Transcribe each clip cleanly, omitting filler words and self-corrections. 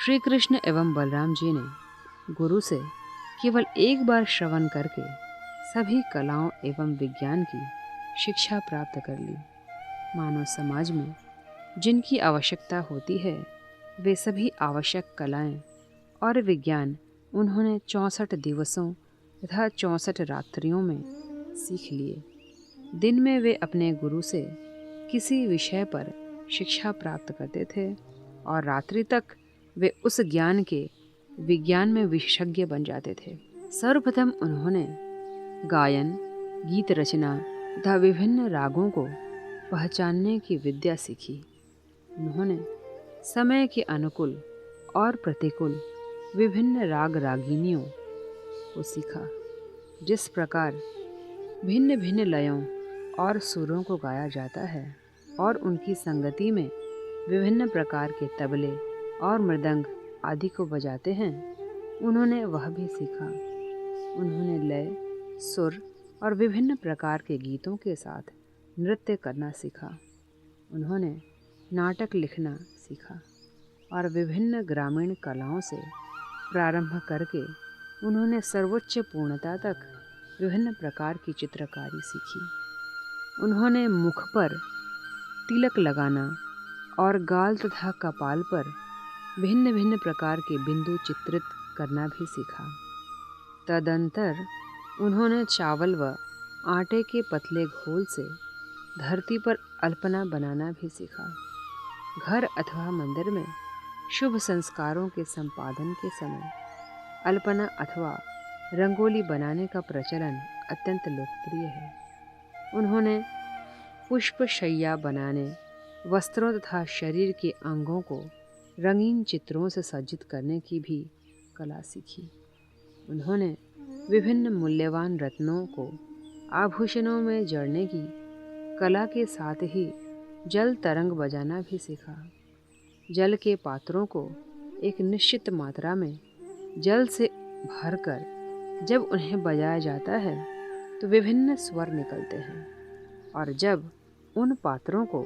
श्री कृष्ण एवं बलराम जी ने गुरु से केवल एक बार श्रवण करके सभी कलाओं एवं विज्ञान की शिक्षा प्राप्त कर ली। मानव समाज में जिनकी आवश्यकता होती है वे सभी आवश्यक कलाएं और विज्ञान उन्होंने 64 दिवसों तथा 64 रात्रियों में सीख लिए। दिन में वे अपने गुरु से किसी विषय पर शिक्षा प्राप्त करते थे और रात्रि तक वे उस ज्ञान के विज्ञान में विशेषज्ञ बन जाते थे। सर्वप्रथम उन्होंने गायन, गीत रचना तथा विभिन्न रागों को पहचानने की विद्या सीखी। उन्होंने समय के अनुकूल और प्रतिकूल विभिन्न राग रागिनियों को सीखा। जिस प्रकार भिन्न भिन्न लयों और सुरों को गाया जाता है और उनकी संगति में विभिन्न प्रकार के तबले और मृदंग आदि को बजाते हैं, उन्होंने वह भी सीखा। उन्होंने लय, सुर और विभिन्न प्रकार के गीतों के साथ नृत्य करना सीखा। उन्होंने नाटक लिखना सीखा और विभिन्न ग्रामीण कलाओं से प्रारंभ करके उन्होंने सर्वोच्च पूर्णता तक विभिन्न प्रकार की चित्रकारी सीखी। उन्होंने मुख पर तिलक लगाना और गाल तथा कपाल पर भिन्न भिन्न प्रकार के बिंदु चित्रित करना भी सीखा। तदंतर उन्होंने चावल व आटे के पतले घोल से धरती पर अल्पना बनाना भी सीखा। घर अथवा मंदिर में शुभ संस्कारों के संपादन के समय अल्पना अथवा रंगोली बनाने का प्रचलन अत्यंत लोकप्रिय है। उन्होंने पुष्पशय्या बनाने, वस्त्रों तथा शरीर के अंगों को रंगीन चित्रों से सज्जित करने की भी कला सीखी। उन्होंने विभिन्न मूल्यवान रत्नों को आभूषणों में जड़ने की कला के साथ ही जल तरंग बजाना भी सीखा। जल के पात्रों को एक निश्चित मात्रा में जल से भरकर जब उन्हें बजाया जाता है तो विभिन्न स्वर निकलते हैं और जब उन पात्रों को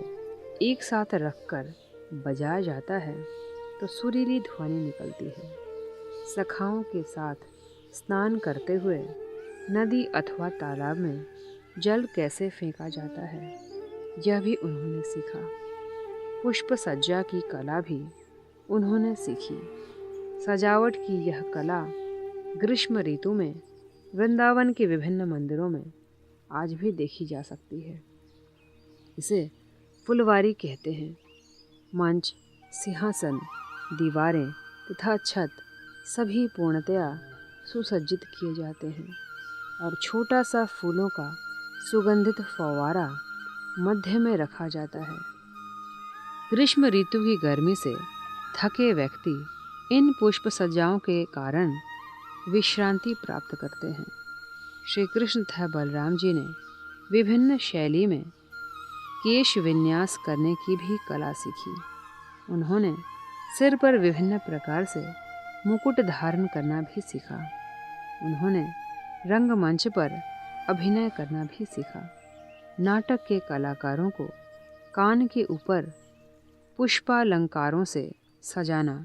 एक साथ रखकर बजाया जाता है तो सुरीली ध्वनि निकलती है। सखाओं के साथ स्नान करते हुए नदी अथवा तालाब में जल कैसे फेंका जाता है यह भी उन्होंने सीखा। पुष्प सज्जा की कला भी उन्होंने सीखी। सजावट की यह कला ग्रीष्म ऋतु में वृंदावन के विभिन्न मंदिरों में आज भी देखी जा सकती है। इसे फुलवारी कहते हैं। मंच, सिंहासन, दीवारें तथा छत सभी पूर्णतया सुसज्जित किए जाते हैं और छोटा सा फूलों का सुगंधित फव्वारा मध्य में रखा जाता है। ग्रीष्म ऋतु की गर्मी से थके व्यक्ति इन पुष्प सज्जाओं के कारण विश्रांति प्राप्त करते हैं। श्री कृष्ण तथा बलराम जी ने विभिन्न शैली में केश विन्यास करने की भी कला सीखी। उन्होंने सिर पर विभिन्न प्रकार से मुकुट धारण करना भी सीखा। उन्होंने रंगमंच पर अभिनय करना भी सीखा। नाटक के कलाकारों को कान के ऊपर पुष्पालंकारों से सजाना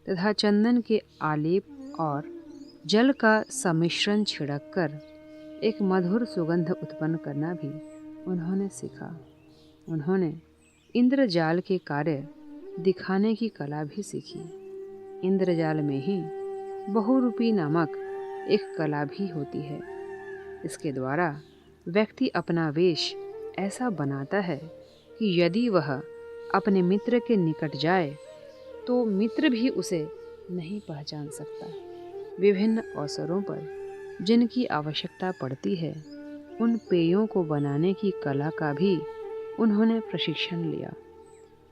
तथा चंदन के आलेप और जल का सम्मिश्रण छिड़ककर एक मधुर सुगंध उत्पन्न करना भी उन्होंने सीखा। उन्होंने इंद्रजाल के कार्य दिखाने की कला भी सीखी। इंद्रजाल में ही बहुरूपी नामक एक कला भी होती है। इसके द्वारा व्यक्ति अपना वेश ऐसा बनाता है कि यदि वह अपने मित्र के निकट जाए तो मित्र भी उसे नहीं पहचान सकता। विभिन्न अवसरों पर जिनकी आवश्यकता पड़ती है उन पेयों को बनाने की कला का भी उन्होंने प्रशिक्षण लिया।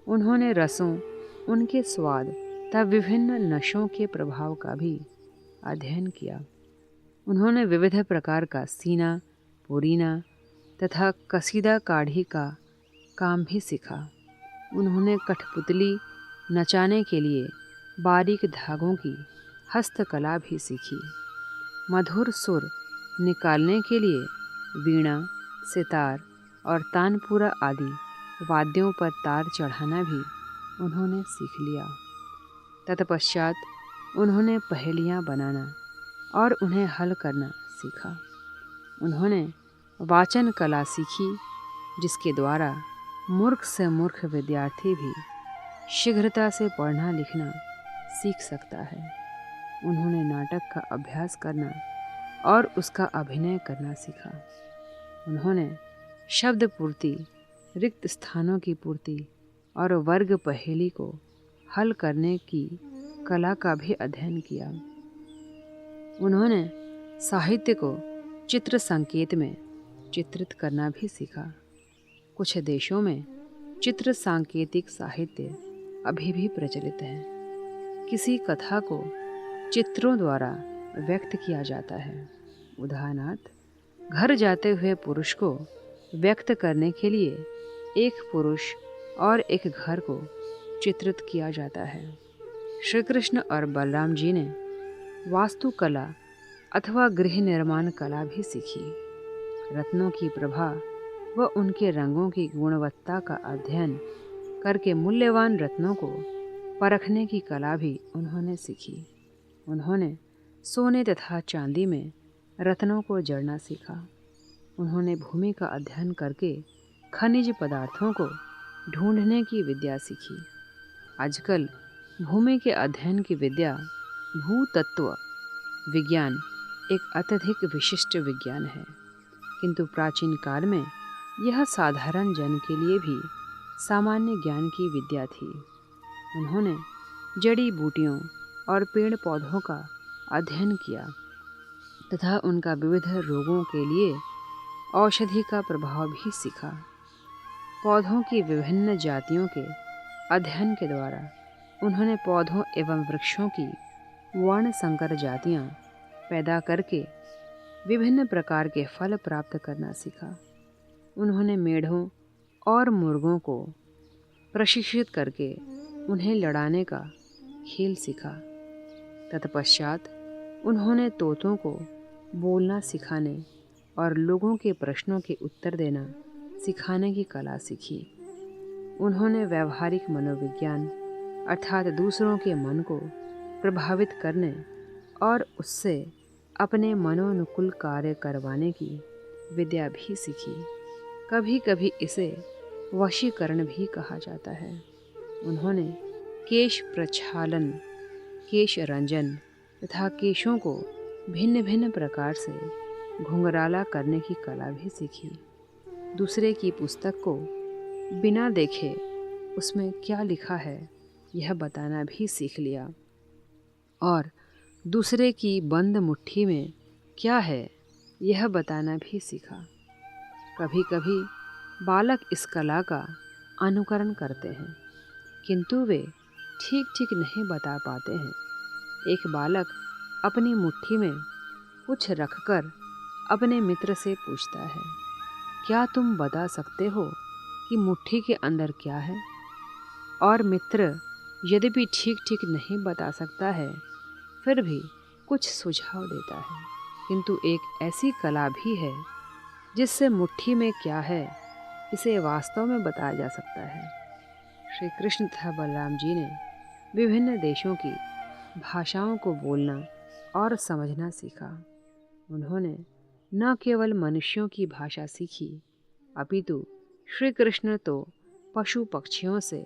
उन्होंने रसों, उनके स्वाद तथा विभिन्न नशों के प्रभाव का भी अध्ययन किया। उन्होंने विविध प्रकार का सीना, पुरीना तथा कसीदा काढ़ी का काम भी सीखा। उन्होंने कठपुतली नचाने के लिए बारीक धागों की हस्तकला भी सीखी। मधुर सुर निकालने के लिए वीणा, सितार और तानपुरा आदि वाद्यों पर तार चढ़ाना भी उन्होंने सीख लिया। तत्पश्चात उन्होंने पहेलियाँ बनाना और उन्हें हल करना सीखा। उन्होंने वाचन कला सीखी, जिसके द्वारा मूर्ख से मूर्ख विद्यार्थी भी शीघ्रता से पढ़ना लिखना सीख सकता है। उन्होंने नाटक का अभ्यास करना और उसका अभिनय करना सीखा। उन्होंने शब्द पूर्ति, रिक्त स्थानों की पूर्ति और वर्ग पहेली को हल करने की कला का भी अध्ययन किया। उन्होंने साहित्य को चित्र संकेत में चित्रित करना भी सीखा। कुछ देशों में चित्र सांकेतिक साहित्य अभी भी प्रचलित है। किसी कथा को चित्रों द्वारा व्यक्त किया जाता है। उदाहरणार्थ, घर जाते हुए पुरुष को व्यक्त करने के लिए एक पुरुष और एक घर को चित्रित किया जाता है। श्री कृष्ण और बलराम जी ने वास्तुकला अथवा गृह निर्माण कला भी सीखी। रत्नों की प्रभा व उनके रंगों की गुणवत्ता का अध्ययन करके मूल्यवान रत्नों को परखने की कला भी उन्होंने सीखी। उन्होंने सोने तथा चांदी में रत्नों को जड़ना सीखा। उन्होंने भूमि का अध्ययन करके खनिज पदार्थों को ढूंढने की विद्या सीखी। आजकल भूमि के अध्ययन की विद्या भूतत्व विज्ञान एक अत्यधिक विशिष्ट विज्ञान है, किंतु प्राचीन काल में यह साधारण जन के लिए भी सामान्य ज्ञान की विद्या थी। उन्होंने जड़ी बूटियों और पेड़ पौधों का अध्ययन किया तथा उनका विविध रोगों के लिए औषधि का प्रभाव भी सीखा। पौधों की विभिन्न जातियों के अध्ययन के द्वारा उन्होंने पौधों एवं वृक्षों की वर्ण संकर जातियाँ पैदा करके विभिन्न प्रकार के फल प्राप्त करना सीखा। उन्होंने मेढ़ों और मुर्गों को प्रशिक्षित करके उन्हें लड़ाने का खेल सीखा। तत्पश्चात उन्होंने तोतों को बोलना सिखाने और लोगों के प्रश्नों के उत्तर देना सिखाने की कला सीखी। उन्होंने व्यवहारिक मनोविज्ञान अर्थात दूसरों के मन को प्रभावित करने और उससे अपने मनोनुकूल कार्य करवाने की विद्या भी सीखी। कभी कभी इसे वशीकरण भी कहा जाता है। उन्होंने केश प्रक्षालन, केश रंजन तथा केशों को भिन्न भिन्न प्रकार से घुंघराला करने की कला भी सीखी। दूसरे की पुस्तक को बिना देखे उसमें क्या लिखा है यह बताना भी सीख लिया और दूसरे की बंद मुट्ठी में क्या है यह बताना भी सीखा। कभी कभी बालक इस कला का अनुकरण करते हैं, किंतु वे ठीक ठीक नहीं बता पाते हैं। एक बालक अपनी मुट्ठी में कुछ रखकर अपने मित्र से पूछता है, क्या तुम बता सकते हो कि मुट्ठी के अंदर क्या है? और मित्र यद्यपि ठीक ठीक नहीं बता सकता है, फिर भी कुछ सुझाव देता है। किंतु एक ऐसी कला भी है जिससे मुट्ठी में क्या है इसे वास्तव में बताया जा सकता है। श्री कृष्ण तथा बलराम जी ने विभिन्न देशों की भाषाओं को बोलना और समझना सीखा। उन्होंने न केवल मनुष्यों की भाषा सीखी, अपितु श्री कृष्ण तो पशु पक्षियों से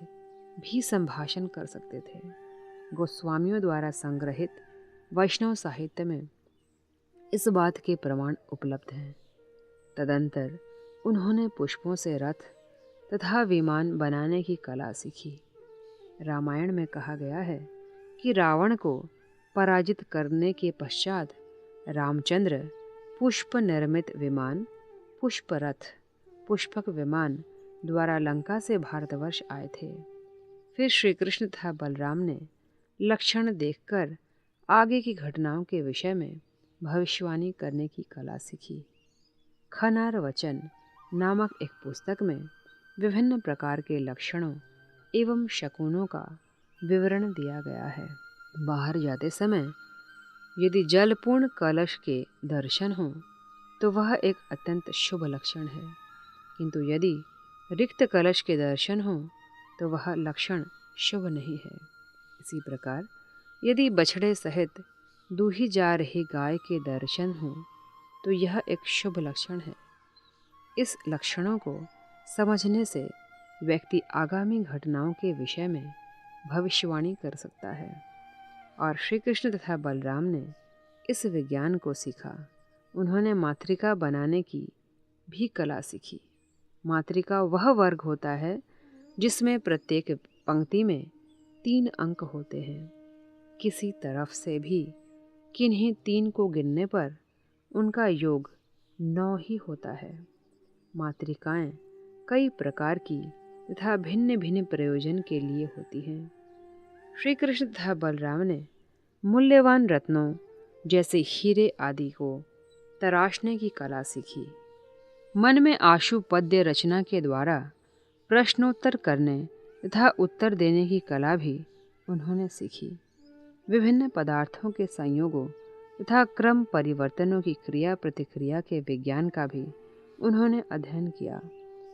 भी संभाषण कर सकते थे। गोस्वामियों द्वारा संग्रहित वैष्णव साहित्य में इस बात के प्रमाण उपलब्ध हैं। तदंतर उन्होंने पुष्पों से रथ तथा विमान बनाने की कला सीखी। रामायण में कहा गया है कि रावण को पराजित करने के पश्चात रामचंद्र पुष्प निर्मित विमान, पुष्प रथ, पुष्पक विमान द्वारा लंका से भारतवर्ष आए थे। फिर श्री कृष्ण तथा बलराम ने लक्षण देखकर आगे की घटनाओं के विषय में भविष्यवाणी करने की कला सीखी। खनार वचन नामक एक पुस्तक में विभिन्न प्रकार के लक्षणों एवं शकुनों का विवरण दिया गया है। बाहर जाते समय यदि जलपूर्ण कलश के दर्शन हो तो वह एक अत्यंत शुभ लक्षण है, किंतु यदि रिक्त कलश के दर्शन हो तो वह लक्षण शुभ नहीं है। इसी प्रकार यदि बछड़े सहित दूही जा रही गाय के दर्शन हो तो यह एक शुभ लक्षण है। इस लक्षणों को समझने से व्यक्ति आगामी घटनाओं के विषय में भविष्यवाणी कर सकता है। और श्री कृष्ण तथा बलराम ने इस विज्ञान को सीखा। उन्होंने मातृका बनाने की भी कला सीखी। मातृका वह वर्ग होता है जिसमें प्रत्येक पंक्ति में 3 अंक होते हैं। किसी तरफ से भी किन्हीं 3 को गिनने पर उनका योग 9 ही होता है। मातृकाएं कई प्रकार की तथा भिन्न भिन्न प्रयोजन के लिए होती हैं। श्री कृष्ण तथा बलराम ने मूल्यवान रत्नों जैसे हीरे आदि को तराशने की कला सीखी। मन में आशु पद्य रचना के द्वारा प्रश्नोत्तर करने तथा उत्तर देने की कला भी उन्होंने सीखी। विभिन्न पदार्थों के संयोगों तथा क्रम परिवर्तनों की क्रिया प्रतिक्रिया के विज्ञान का भी उन्होंने अध्ययन किया।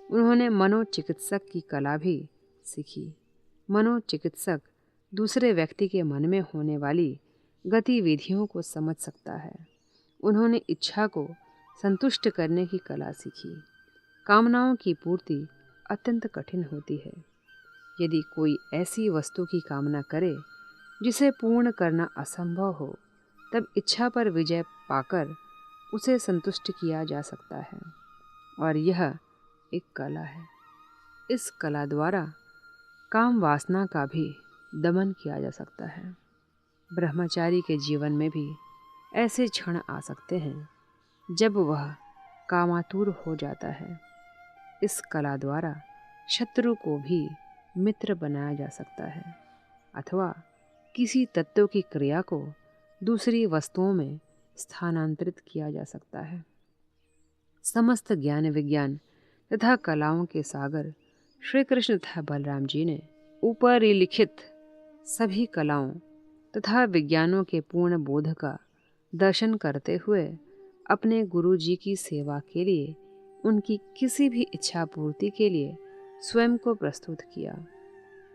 उन्होंने मनोचिकित्सक की कला भी सीखी। मनोचिकित्सक दूसरे व्यक्ति के मन में होने वाली गतिविधियों को समझ सकता है। उन्होंने इच्छा को संतुष्ट करने की कला सीखी। कामनाओं की पूर्ति अत्यंत कठिन होती है। यदि कोई ऐसी वस्तु की कामना करे जिसे पूर्ण करना असंभव हो, तब इच्छा पर विजय पाकर उसे संतुष्ट किया जा सकता है। और यह एक कला है। इस कला द्वारा काम वासना का भी दमन किया जा सकता है। ब्रह्मचारी के जीवन में भी ऐसे क्षण आ सकते हैं जब वह कामातुर हो जाता है। इस कला द्वारा शत्रु को भी मित्र बनाया जा सकता है अथवा किसी तत्व की क्रिया को दूसरी वस्तुओं में स्थानांतरित किया जा सकता है। समस्त ज्ञान विज्ञान तथा कलाओं के सागर श्री कृष्ण तथा बलराम जी ने ऊपर लिखित सभी कलाओं तथा विज्ञानों के पूर्ण बोध का दर्शन करते हुए अपने गुरु जी की सेवा के लिए, उनकी किसी भी इच्छा पूर्ति के लिए स्वयं को प्रस्तुत किया।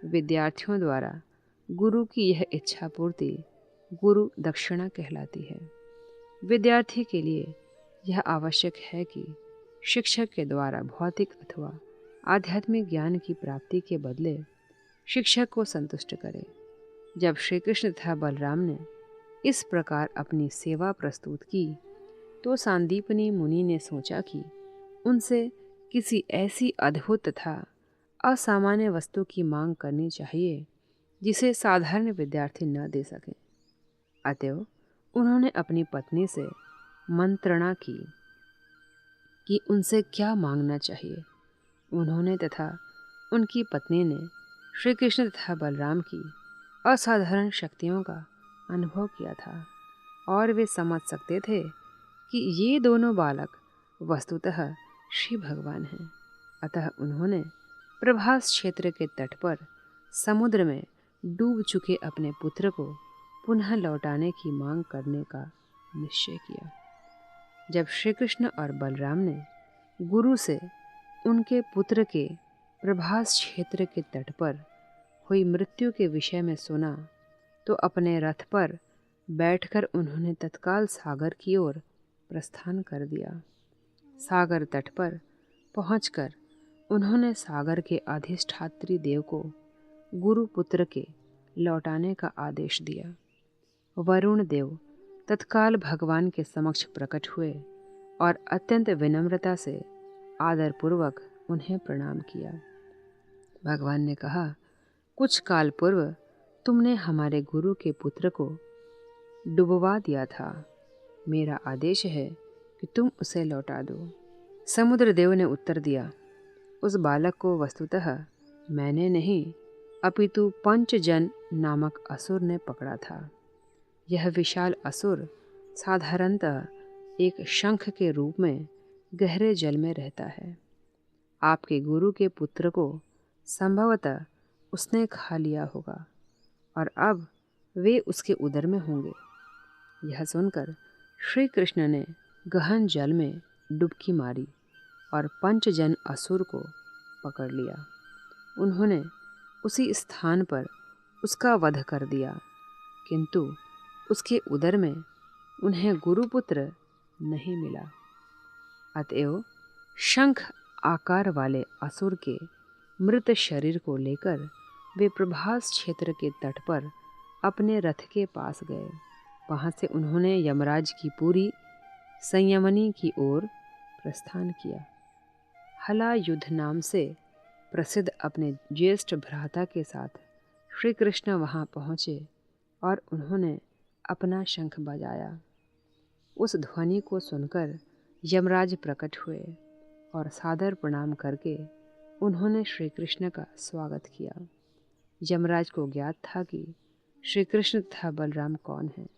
विद्यार्थियों द्वारा गुरु की यह इच्छा पूर्ति गुरु दक्षिणा कहलाती है। विद्यार्थी के लिए यह आवश्यक है कि शिक्षक के द्वारा भौतिक अथवा आध्यात्मिक ज्ञान की प्राप्ति के बदले शिक्षक को संतुष्ट करे। जब श्री कृष्ण तथा बलराम ने इस प्रकार अपनी सेवा प्रस्तुत की तो सांदीपनी मुनि ने सोचा कि उनसे किसी ऐसी अद्भुत तथा असामान्य वस्तु की मांग करनी चाहिए जिसे साधारण विद्यार्थी न दे सकें। अतएव उन्होंने अपनी पत्नी से मंत्रणा की कि उनसे क्या मांगना चाहिए। उन्होंने तथा उनकी पत्नी ने श्री कृष्ण तथा बलराम की असाधारण शक्तियों का अनुभव किया था और वे समझ सकते थे कि ये दोनों बालक वस्तुतः श्री भगवान हैं। अतः उन्होंने प्रभास क्षेत्र के तट पर समुद्र में डूब चुके अपने पुत्र को पुनः लौटाने की मांग करने का निश्चय किया। जब श्री कृष्ण और बलराम ने गुरु से उनके पुत्र के प्रभास क्षेत्र के तट पर हुई मृत्यु के विषय में सुना तो अपने रथ पर बैठकर उन्होंने तत्काल सागर की ओर प्रस्थान कर दिया। सागर तट पर पहुंचकर उन्होंने सागर के अधिष्ठात्री देव को गुरु पुत्र के लौटाने का आदेश दिया। वरुण देव तत्काल भगवान के समक्ष प्रकट हुए और अत्यंत विनम्रता से आदरपूर्वक उन्हें प्रणाम किया। भगवान ने कहा, कुछ काल पूर्व तुमने हमारे गुरु के पुत्र को डुबवा दिया था। मेरा आदेश है कि तुम उसे लौटा दो। समुद्र देव ने उत्तर दिया, उस बालक को वस्तुतः मैंने नहीं अपितु पंचजन नामक असुर ने पकड़ा था। यह विशाल असुर साधारणतः एक शंख के रूप में गहरे जल में रहता है। आपके गुरु के पुत्र को संभवतः उसने खा लिया होगा और अब वे उसके उदर में होंगे। यह सुनकर श्री कृष्ण ने गहन जल में डुबकी मारी और पंचजन असुर को पकड़ लिया। उन्होंने उसी स्थान पर उसका वध कर दिया, किंतु उसके उदर में उन्हें गुरुपुत्र नहीं मिला। अतएव शंख आकार वाले असुर के मृत शरीर को लेकर वे प्रभास क्षेत्र के तट पर अपने रथ के पास गए। वहाँ से उन्होंने यमराज की पूरी संयमनी की ओर प्रस्थान किया। हला युद्ध नाम से प्रसिद्ध अपने ज्येष्ठ भ्राता के साथ श्री कृष्ण वहाँ पहुँचे और उन्होंने अपना शंख बजाया। उस ध्वनि को सुनकर यमराज प्रकट हुए और सादर प्रणाम करके उन्होंने श्री कृष्ण का स्वागत किया। यमराज को ज्ञात था कि श्री कृष्ण तथा बलराम कौन हैं,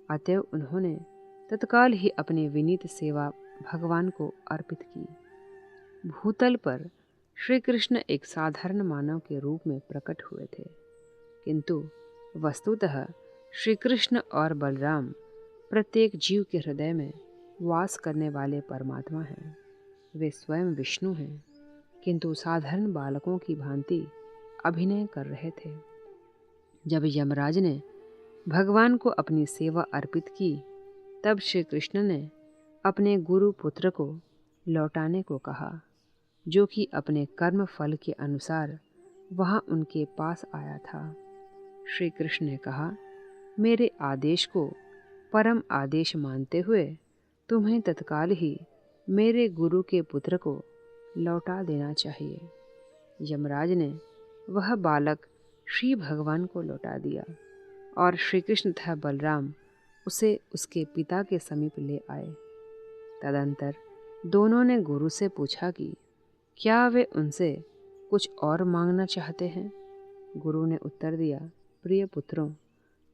अतएव उन्होंने तत्काल ही अपनी विनीत सेवा भगवान को अर्पित की। भूतल पर श्री कृष्ण एक साधारण मानव के रूप में प्रकट हुए थे, किंतु वस्तुतः श्री कृष्ण और बलराम प्रत्येक जीव के हृदय में वास करने वाले परमात्मा हैं। वे स्वयं विष्णु हैं, किंतु साधारण बालकों की भांति अभिनय कर रहे थे। जब यमराज ने भगवान को अपनी सेवा अर्पित की, तब श्री कृष्ण ने अपने गुरु पुत्र को लौटाने को कहा, जो कि अपने कर्म फल के अनुसार वहाँ उनके पास आया था। श्री कृष्ण ने कहा, मेरे आदेश को परम आदेश मानते हुए तुम्हें तत्काल ही मेरे गुरु के पुत्र को लौटा देना चाहिए। यमराज ने वह बालक श्री भगवान को लौटा दिया और श्री कृष्ण तथा बलराम उसे उसके पिता के समीप ले आए। तदंतर दोनों ने गुरु से पूछा कि क्या वे उनसे कुछ और मांगना चाहते हैं। गुरु ने उत्तर दिया, प्रिय पुत्रों,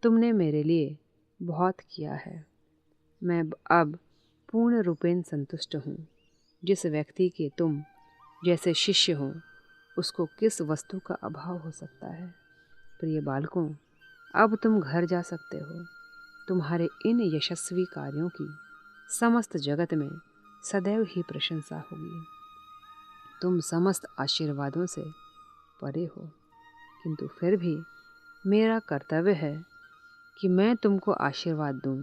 तुमने मेरे लिए बहुत किया है। मैं अब पूर्ण रूपेण संतुष्ट हूँ। जिस व्यक्ति के तुम जैसे शिष्य हो, उसको किस वस्तु का अभाव हो सकता है। प्रिय बालकों, अब तुम घर जा सकते हो। तुम्हारे इन यशस्वी कार्यों की समस्त जगत में सदैव ही प्रशंसा होगी। तुम समस्त आशीर्वादों से परे हो, किंतु फिर भी मेरा कर्तव्य है कि मैं तुमको आशीर्वाद दूं।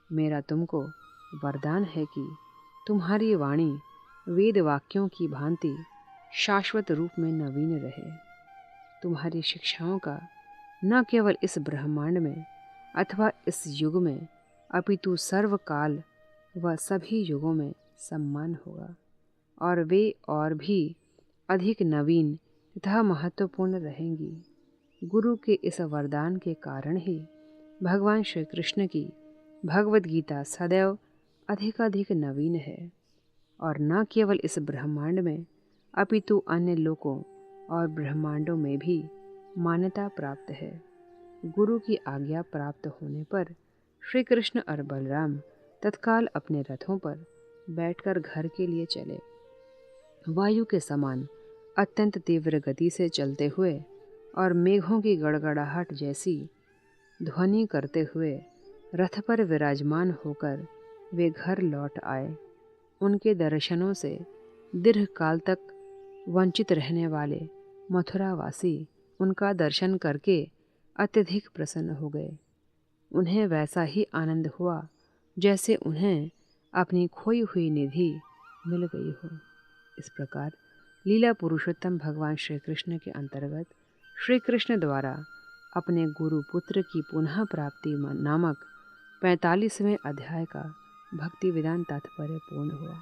मेरा तुमको वरदान है कि तुम्हारी वाणी वेद वाक्यों की भांति शाश्वत रूप में नवीन रहे। तुम्हारी शिक्षाओं का न केवल इस ब्रह्मांड में अथवा इस युग में, अपितु सर्वकाल व सभी युगों में सम्मान होगा, और वे और भी अधिक नवीन तथा महत्वपूर्ण रहेंगी। गुरु के इस वरदान के कारण ही भगवान श्री कृष्ण की भगवद गीता सदैव अधिकाधिक नवीन है, और न केवल इस ब्रह्मांड में अपितु अन्य लोकों और ब्रह्मांडों में भी मान्यता प्राप्त है। गुरु की आज्ञा प्राप्त होने पर श्री कृष्ण और बलराम तत्काल अपने रथों पर बैठकर घर के लिए चले। वायु के समान अत्यंत तीव्र गति से चलते हुए और मेघों की गड़गड़ाहट जैसी ध्वनि करते हुए रथ पर विराजमान होकर वे घर लौट आए। उनके दर्शनों से दीर्घ काल तक वंचित रहने वाले मथुरावासी उनका दर्शन करके अत्यधिक प्रसन्न हो गए। उन्हें वैसा ही आनंद हुआ जैसे उन्हें अपनी खोई हुई निधि मिल गई हो। इस प्रकार लीला पुरुषोत्तम भगवान श्री कृष्ण के अंतर्गत श्री कृष्ण द्वारा अपने गुरु पुत्र की पुनः प्राप्ति नामक 45वें अध्याय का भक्ति वेदांत तात्पर्य पूर्ण हुआ।